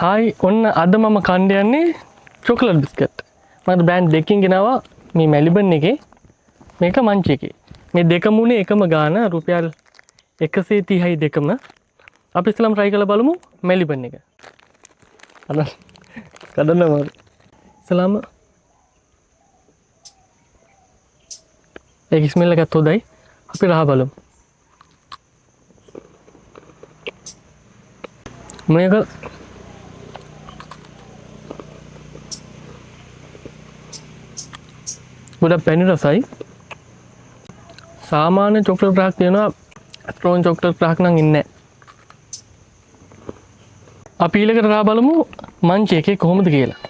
Hi ඔන්න අද මම කණ්ඩ යන්නේ චොකලට් බිස්කට්. මම බ්‍රෑන්ඩ් දෙකකින් ගෙනාවා මේ මෙල්බන් එකේ මේක මංච් එකේ. මේ දෙකම උනේ එකම ගාන රුපියල් 130යි දෙකම. අපි ඉස්සෙල්ලාම try කරලා බලමු මෙල්බන් එක. අද කඩනවා. ඉස්සෙල්ලාම ඒක ස්මෙල් එකත් හොඳයි. අපි රහ බලමු. මේක ගොඩක් පැණි රසයි. සාමාන්‍ය චොක්ලට් රහක් තියෙනවා ස්ට්‍රෝන් චොක්ලට් රහක් නම් ඉන්නේ නැහැ. අපි ඊළඟට රහ බලමු මංච් එකේ කොහොමද කියලා.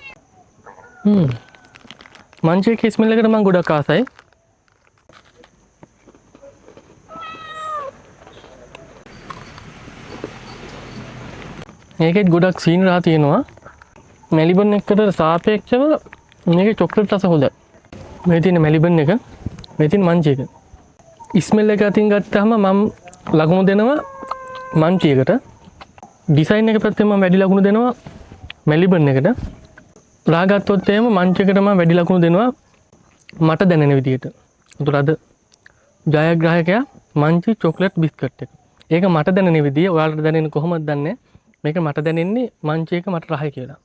මංච් එකේ ස්මෙල් එකට මම ගොඩක් ආසයි. මේකෙත් ගොඩක් සීන් රහ තියෙනවා. මෙල්බන් එකට සාපේක්ෂව මේකේ චොක්ලට් රස හොඳයි. මේ තියෙන මෙල්බන් එක, මේ තියෙන මංච් එක. ස්මෙල් එක අතින් ගත්තාම මම ලකුණු දෙනවා මංච් එකට. ඩිසයින් එක පැත්තෙන් මම වැඩි ලකුණු දෙනවා මෙල්බන් එකට. රහ ගත්තොත් එහෙම මංච් එකට මම වැඩි ලකුණු දෙනවා මට දැනෙන විදිහට. උතර අද ජයග්‍රාහකයා මංච් චොක්ලට් බිස්කට් එක. ඒක මට දැනෙන විදිය ඔයාලට දැනෙන්නේ කොහොමද දන්නේ? මේක මට දැනෙන්නේ මංච් එක මට රහයි කියලා.